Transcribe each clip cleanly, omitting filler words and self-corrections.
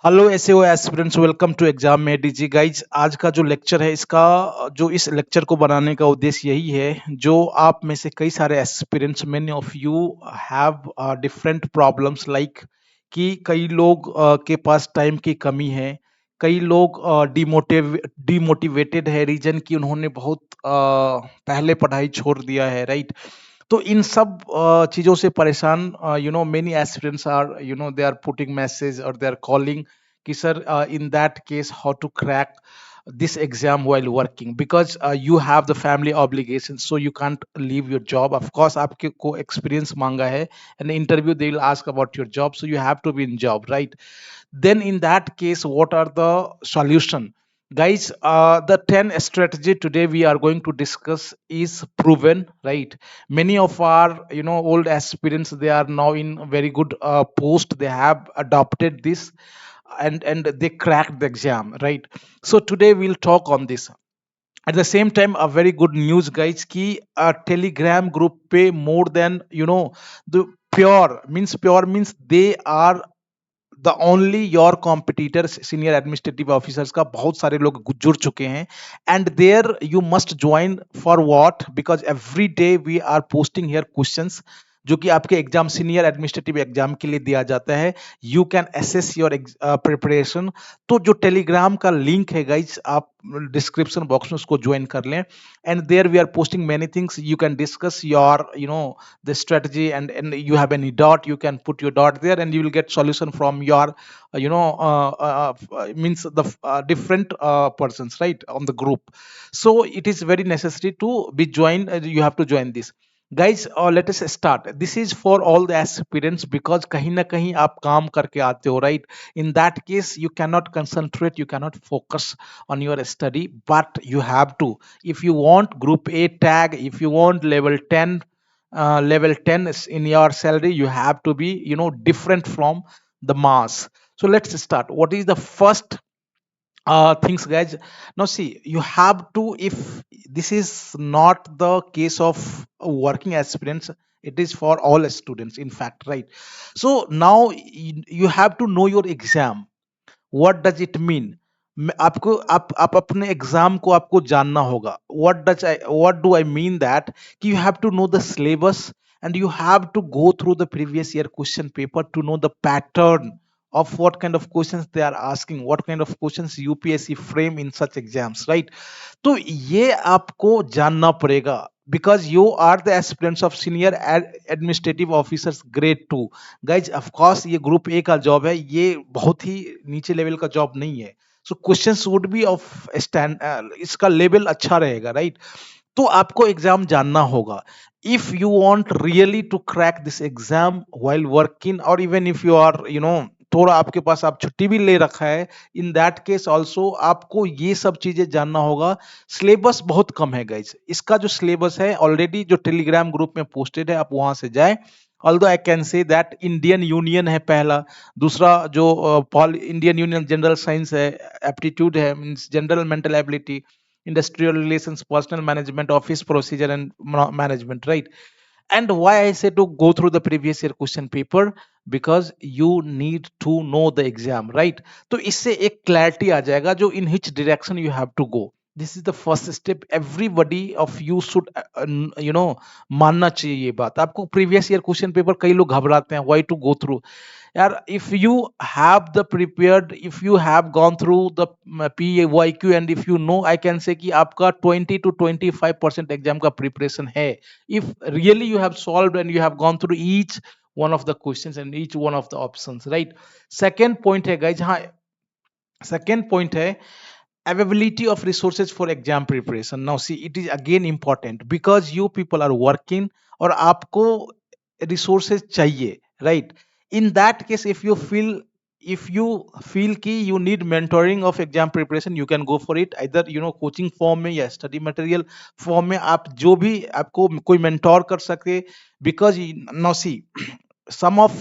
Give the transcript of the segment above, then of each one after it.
Hello SAO aspirants, welcome to exam में डीजी guys. आज का जो लेक्चर है इसका जो इस लेक्चर को बनाने का उद्देश्य यही है, जो आप में से कई सारे aspirants, many of you have different problems like कि कई लोग के पास टाइम की कमी है, कई लोग डिमोटिवेटेड है, रीजन कि उन्होंने बहुत पहले पढ़ाई छोड़ दिया है, राइट। तो इन सब चीज़ों से परेशान many aspirants are they are putting message और दे आर कॉलिंग कि sir in that case how to crack this exam while working because you have the family obligations, so you can't leave your job. Of course आपके को experience मांगा है, and interview they will ask about your job, so you have to be in job, right? Then in that case, what are the solution? Guys, the 10 strategy today we are going to discuss is proven, right? Many of our old aspirants, they are now in very good post, they have adopted this, and they cracked the exam, right? So today we'll talk on this. At the same time, a very good news guys ki a telegram group pe more than the pure means they are the only your competitors, senior administrative officers का बहुत सारे लोग जुड़ चुके हैं। And there you must join for what, because every day we are posting here questions जो कि आपके एग्जाम, सीनियर एडमिनिस्ट्रेटिव एग्जाम के लिए दिया जाता है। You can assess your preparation. तो जो टेलीग्राम का लिंक है गाइज, आप डिस्क्रिप्शन बॉक्स में उसको ज्वाइन कर लें। And there we are posting many things, you can discuss your the strategy, and you have any doubt, you can put your doubt there and you will get solution from your means the different persons, right, on the group. So it is very necessary to be joined. You have to join this guys. Let us start. This is for all the aspirants because कहीं ना कहीं आप काम करके आते हो, right? In that case you cannot concentrate, you cannot focus on your study, but you have to. If you want group A tag, if you want level 10 is in your salary, you have to be different from the mass. So let's start. What is the first things guys? Now see, you have to, if this is not the case of working aspirants, it is for all students in fact, right? So now you have to know your exam. What does it mean? आपको आप अपने exam को आपको जानना होगा। What do I mean that कि you have to know the syllabus and you have to go through the previous year question paper to know the pattern of what kind of questions they are asking, what kind of questions UPSC frame in such exams, right? तो ये आपको जानना पड़ेगा because you are the aspirants of senior administrative officers grade 2 guys. of course ये group A का job है, ये बहुत ही नीचे लेवल का जॉब नहीं है। So questions would be of stand, इसका लेवल अच्छा रहेगा, राइट? तो आपको एग्जाम जानना होगा। If you want really to crack this exam while working, और इवन इफ यू आर थोड़ा आपके पास आप छुट्टी भी ले रखा है, इन दैट केस ऑल्सो आपको ये सब चीजें जानना होगा। सिलेबस बहुत कम है गाइज। इसका जो सिलेबस है ऑलरेडी जो टेलीग्राम ग्रुप में पोस्टेड है, आप वहां से जाए। Although I can say that Indian union है पहला, दूसरा जो इंडियन यूनियन जनरल साइंस है, एप्टीट्यूड है means general mental ability, industrial relations, personal management, office procedure and management, right? And why I say to go through the previous year question paper, because you need to know the exam, right? तो इससे एक clarity आ जाएगा जो in which direction you have to go. This is the first step. Everybody of you should मानना चाहिए ये बात। आपको previous year question paper कई लोग घबराते हैं, why to go through यार? if you have the prepared, if you have gone through the PYQ, and if you know, I can say कि आपका 20 to 25% एग्जाम का प्रिपरेशन है। if really you have solved and you have gone through each one of the questions and each one of the options, right? second point है guys, हाँ, second point है availability of resources for exam preparation. Now see, it is again important because you people are working और आपको resources चाहिए, right? In that case, if you feel कि you need mentoring of exam preparation, you can go for it, either coaching form में या study material form में। आप जो भी आपको कोई mentor कर सके, because now see, some of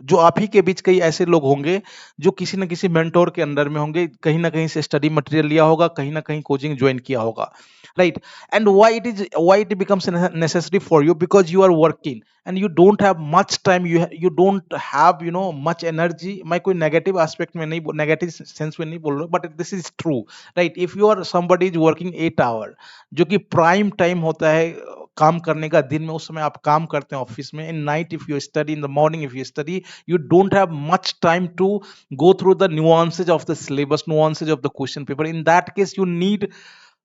जो आप ही के बीच कई ऐसे लोग होंगे जो किसी न किसी मेंटोर के अंडर में होंगे, कहीं ना कहीं से स्टडी मटेरियल लिया होगा, कहीं ना कहीं कोचिंग ज्वाइन किया होगा, right? And why it becomes necessary for you because you are working and you don't have much time, you don't have much energy. मैं कोई नेगेटिव एस्पेक्ट में नहीं, नेगेटिव सेंस में नहीं बोल रहा हूँ, but this is true, right? If you are somebody is working 8 hour, जो कि प्राइम टाइम होता है काम करने का, दिन में उस समय आप काम करते हैं ऑफिस में, in night if you study, in the morning if you study, you don't have much time to go through the nuances of the syllabus, nuances of the question paper. In that case you need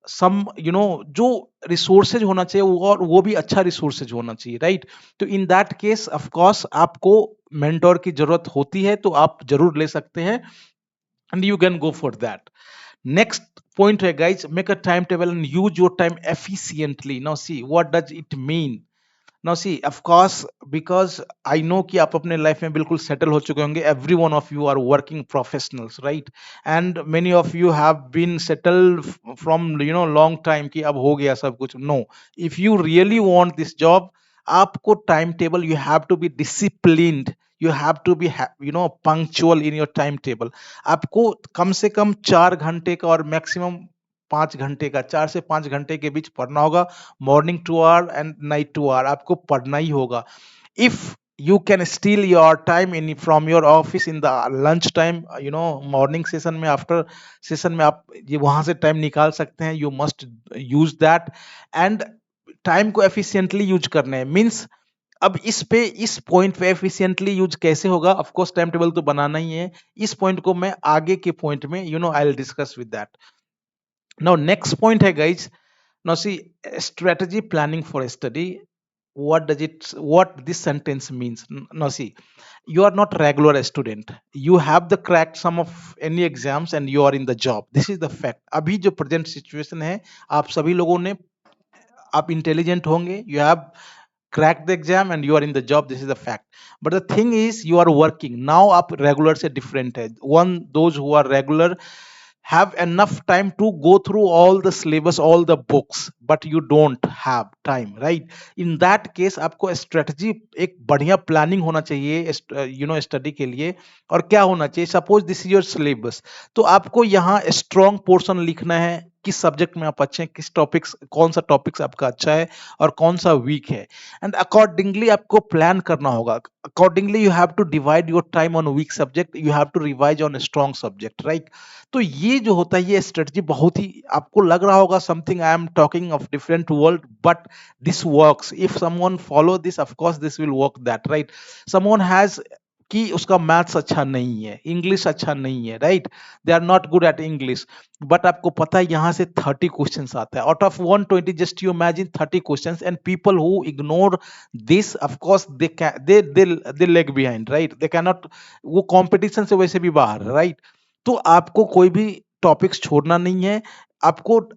some जो resources होना चाहिए वो, और वो भी अच्छा resources होना चाहिए, राइट? तो in that case of course आपको मेंटोर की जरूरत होती है, तो आप जरूर ले सकते हैं, and you can go for that. Next point है guys, make a timetable and use your time efficiently. Now see what does it mean. Now see, of course, because I know कि आप अपने लाइफ में बिल्कुल settle हो चुके होंगे. Every one of you are working professionals, right? And many of you have been settled from long time कि अब हो गया सब कुछ. No, if you really want this job, आपको time table, you have to be disciplined, you have to be punctual in your timetable. आपको कम से कम 4 घंटे का और मैक्सिमम 5 घंटे का, 4 से 5 घंटे के बीच पढ़ना होगा. Morning 2 hour and night 2 hour आपको पढ़ना ही होगा. If you can steal your time in from your office in the lunch time, morning session में, आफ्टर सेशन में आप ये वहां से टाइम निकाल सकते हैं. You must use that, and time को एफिशिएंटली यूज करना है. मींस अब इस पॉइंट पे एफिशिएंटली यूज कैसे होगा, ऑफ कोर्स टाइम टेबल तो बनाना ही है. इस पॉइंट को मैं आगे के पॉइंट में I will discuss with that. Now next point है guys. Now see, strategy planning for a study. What this sentence means? Now see, you are not regular student. You have the cracked some of any exams and you are in the job. This is the fact. अभी जो present situation है, आप सभी लोगों ने, आप intelligent होंगे. You have cracked the exam and you are in the job. This is the fact. But the thing is, you are working now. आप regular से different है. Those who are regular have enough time to go through all the syllabus, all the books, but you don't have time, right? In that case आपको strategy, एक बढ़िया planning होना चाहिए study के लिए. और क्या होना चाहिए, suppose this is your syllabus, तो आपको यहाँ strong portion लिखना है, किस सब्जेक्ट में आप अच्छे हैं, किस टॉपिक्स, कौन सा टॉपिक्स आपका अच्छा है और कौन सा वीक है, एंड अकॉर्डिंगली आपको प्लान करना होगा. Accordingly you have to divide your time on weak subject, you have to revise on strong subject, right? तो ये जो होता है, ये स्ट्रेटजी बहुत ही, आपको लग रहा होगा something I am talking of different world, but this works. If someone follow this, of course this will work that, right? Someone has कि उसका मैथ्स अच्छा नहीं है, इंग्लिश अच्छा नहीं है, राइट? They are not good at English, but आपको पता है यहाँ से 30 क्वेश्चंस आता है out of 120. Just you imagine 30 questions, and people who ignore this, of course they lag behind, right? They can not, वो कंपटीशन से वैसे भी बाहर, राइट? तो आपको कोई भी टॉपिक्स छोड़ना नहीं है. आपको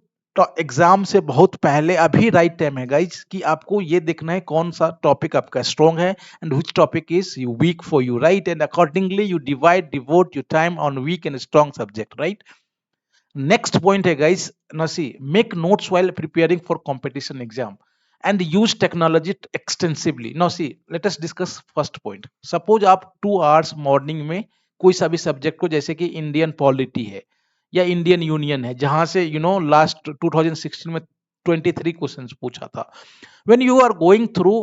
एग्जाम से बहुत पहले, अभी राइट टाइम है गाइज, कि आपको ये देखना है कौन सा टॉपिक आपका स्ट्रॉन्ग है and which topic is weak for you, right? And accordingly you devote your time on weak and strong subject, right? Next point है guys, now see, make notes while preparing for competition exam and use technology extensively. Now see, let us discuss first point. Suppose आप 2 hours morning में कोई सा भी subject को, जैसे कि Indian polity है या इंडियन यूनियन है, जहां से लास्ट 2016 में 23 क्वेश्चंस पूछा था. when you are going through,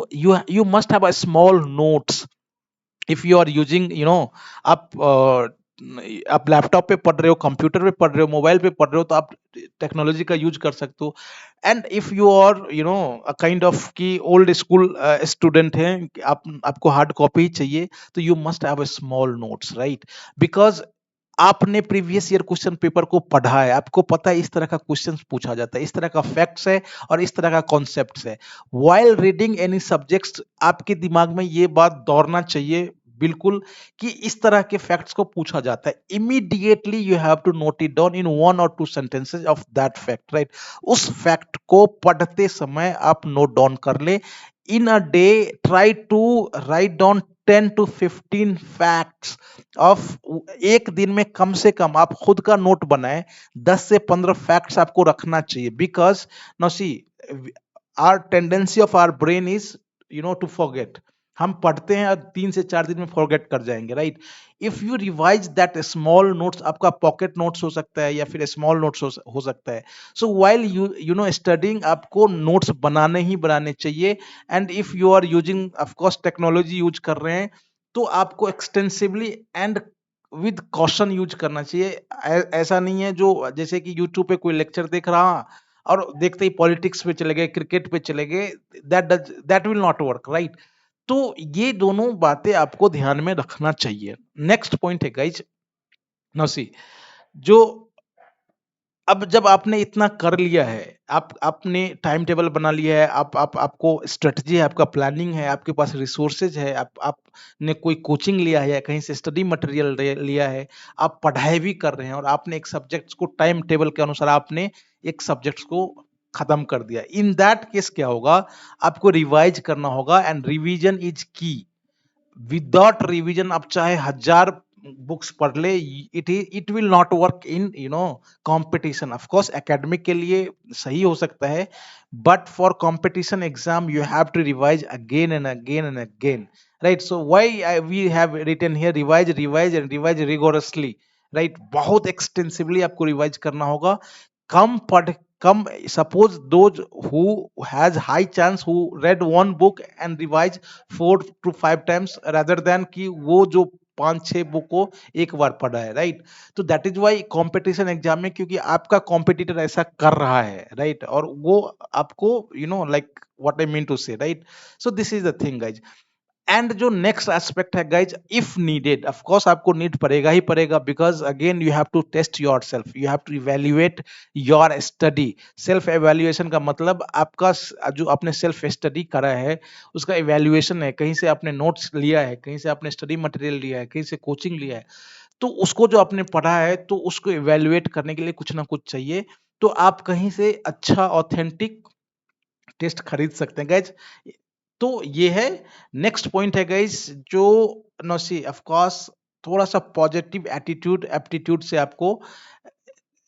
you must have a small notes. If you are using आप लैपटॉप पे पढ़ रहे हो, कंप्यूटर पे पढ़ रहे हो, मोबाइल पे पढ़ रहे हो, तो आप टेक्नोलॉजी का यूज कर सकते हो. And if you are kind of की ओल्ड स्कूल स्टूडेंट हैं, आपको हार्ड कॉपी ही चाहिए, तो you must have a small notes, right? Because आपने प्रीवियस ईयर क्वेश्चन पेपर को पढ़ा है, आपको पता है इस तरह का क्वेश्चन पूछा जाता है, इस तरह का फैक्ट्स है और इस तरह का कॉन्सेप्ट्स है. व्हाइल रीडिंग एनी सब्जेक्ट्स, आपके दिमाग में ये बात दौड़ना चाहिए बिल्कुल, कि इस तरह के फैक्ट्स को पूछा जाता है. Immediately you have to note it down in 1 or 2 sentences of that fact, right? उस फैक्ट को पढ़ते समय आप नोट डाउन कर ले. In a day try to write down 10 to 15 facts of, एक दिन में कम से कम आप खुद का नोट बनाए, 10 से 15 फैक्ट्स आपको रखना चाहिए. Because now see, our tendency of our brain is to forget. हम पढ़ते हैं और 3 से 4 दिन में फॉरगेट कर जाएंगे, right? If you revise that small notes, आपका पॉकेट नोट्स हो सकता है या फिर स्मॉल नोट्स हो सकता है। So while you know studying, आपको नोट्स बनाने ही बनाने चाहिए। And if you are using of course technology use कर रहे हैं, तो आपको extensively and with caution use करना चाहिए। ऐसा नहीं है जो जैसे कि यूट्यूब पे कोई लेक्चर देख रहा और देखते ही पॉलिटिक्स पे चले गए, क्रिकेट पे चले गए, that will not work, right? तो ये दोनों बातें आपको ध्यान में रखना चाहिए। नेक्स्ट पॉइंट है गाइज, नौसी, जो अब जब आपने इतना कर लिया है, आप आपने टाइम टेबल बना लिया है, आप आपको स्ट्रेटजी है, आपका प्लानिंग है, आपके पास रिसोर्सेज है, आपने कोई कोचिंग लिया है या कहीं से स्टडी मटेरियल लिया है, आप पढ़ाई भी कर रहे हैं और आपने एक सब्जेक्ट को टाइम टेबल के अनुसार आपने एक सब्जेक्ट को खत्म कर दिया, इन दैट केस क्या होगा, आपको रिवाइज करना होगा। And revision is key. Without revision आप चाहे 1000 बुक्स पढ़ ले, it will not work in competition. Of course academic के लिए सही हो सकता है, but for competition exam you have to revise again and again and again, right? So why we have written here revise revise and revise rigorously, right? बहुत extensively आपको revise करना होगा। कम पढ़ कम, suppose those who has high chance who read one book and revise 4 to 5 times rather than कि वो जो 5 6 book को एक बार पढ़ा है, राइट? तो that is why competition exam में, क्योंकि आपका कॉम्पिटिटर ऐसा कर रहा है, राइट? और वो आपको like what I mean to say, right? So this is the thing guys. And जो नेक्स्ट एस्पेक्ट है guys, if needed, of course आपको नीड पड़ेगा ही पड़ेगा, because again you have to test yourself, you have to evaluate your study. Self evaluation का मतलब आपका जो आपने सेल्फ स्टडी करा है उसका इवैल्यूएशन है, कहीं से आपने नोट्स लिया है, कहीं से आपने स्टडी मटेरियल लिया है, कहीं से कोचिंग लिया है, तो उसको जो आपने पढ़ा है तो उसको इवैल्यूएट करने के लिए कुछ ना कुछ चाहिए। तो आप कहीं से अच्छा ऑथेंटिक टेस्ट खरीद सकते हैं गाइज। तो ये है, नेक्स्ट पॉइंट है गाइस, जो नौसी ऑफ कोर्स थोड़ा सा पॉजिटिव एटीट्यूड एप्टीट्यूड से आपको,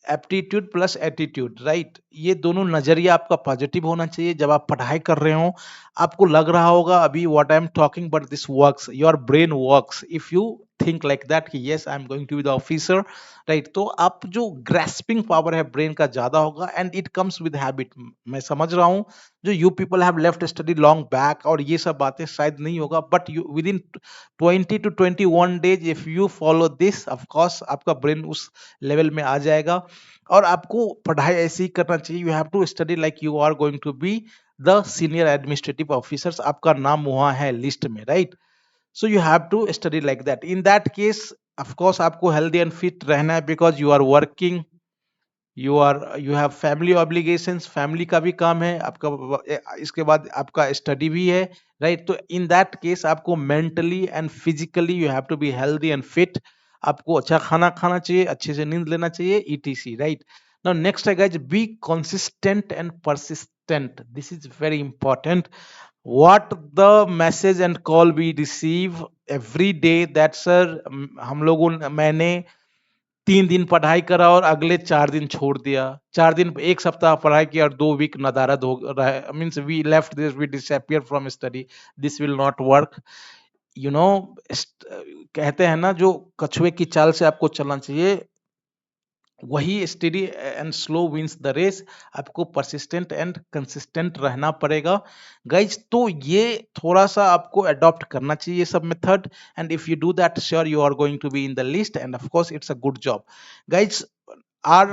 एप्टीट्यूड प्लस एटीट्यूड, राइट? ये दोनों नजरिया आपका पॉजिटिव होना चाहिए। जब आप पढ़ाई कर रहे हो आपको लग रहा होगा अभी what I am talking but this works, your brain works if you think like that कि yes I am going to be the officer, right? तो आप जो ग्रेस्पिंग पावर है ब्रेन का ज्यादा होगा and it comes with habit. मैं समझ रहा हूँ जो you people have left study long back और ये सब बातें शायद नहीं होगा, but you with in 20 to 21 days if you follow this, of course आपका ब्रेन उस लेवल में आ जाएगा। और आपको पढ़ाई ऐसे ही करना चाहिए, you have to study like you are going to be the senior administrative officers, आपका नाम वहां है लिस्ट में, right? So you have to study like that. In that case of course आपको हेल्दी एंड फिट रहना है, because you are working, you have family obligations, family का भी काम है आपका, इसके बाद आपका स्टडी भी है, राइट? तो इन दैट केस आपको mentally and physically you have to be healthy and fit. आपको अच्छा खाना खाना चाहिए, अच्छे से नींद लेना चाहिए, ईटीसी, राइट? नाउ नेक्स्ट है guys, be consistent and persistent, this is very important. what the message and call we receive every day that sir, हम लोगों मैंने 3 दिन पढ़ाई करा और अगले 4 दिन छोड़ दिया, 4 दिन, एक सप्ताह पढ़ाई किया और 2 वीक नदारद हो रहा, means we left this, we disappear from study, this will not work. You know कहते हैं ना, जो कछुए की चाल से आपको चलना चाहिए, वही study and slow wins the race. आपको परसिस्टेंट एंड कंसिस्टेंट रहना पड़ेगा गाइज। तो ये थोड़ा सा आपको अडॉप्ट करना चाहिए ये सब method, and if you do that sure you are going to be in the list, and of course it's a good job guys. Our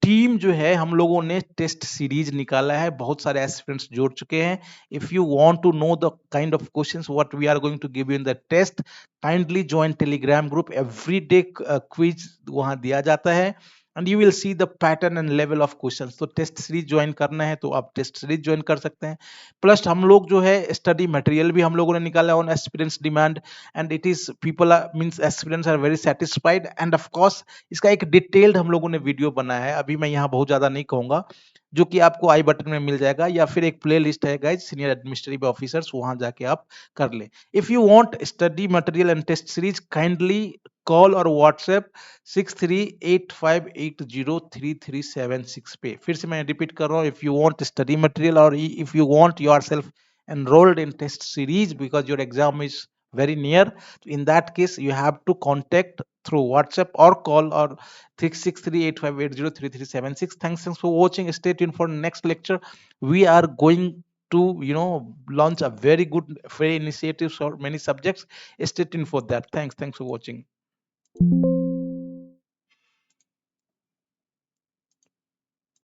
team जो है, हम लोगों ने टेस्ट सीरीज निकाला है, बहुत सारे एस्पिरेंट्स जोड़ चुके हैं। If you want to know the kind of questions what we are going to give you in the test, kindly join Telegram group, every day quiz वहां दिया जाता है, and you will see the pattern and level of questions. तो test series join करना है तो आप test series join कर सकते हैं। प्लस हम लोग जो है स्टडी मटेरियल भी हम लोगों ने निकाला on experience demand, and it is people means experience are very satisfied, and of course इसका एक डिटेल्ड हम लोगों ने वीडियो बनाया है, अभी मैं यहाँ बहुत ज्यादा नहीं कहूंगा, जो कि आपको आई बटन में मिल जाएगा, या फिर एक प्ले लिस्ट है गाइज सीनियर एडमिनिस्ट्रेटिव ऑफिसर्स, वहां जाके आप कर ले। If you want study material and test series, kindly call और व्हाट्सएप 6385803376 पे। फिर से मैं रिपीट कर रहा हूँ, if you want study material और if you want your self enrolled in test series because your exam is very near. In that case, you have to contact through WhatsApp or call or 36385803376. Thanks for watching. Stay tuned for next lecture. We are going to launch a very good free initiatives for many subjects. Stay tuned for that. Thanks for watching.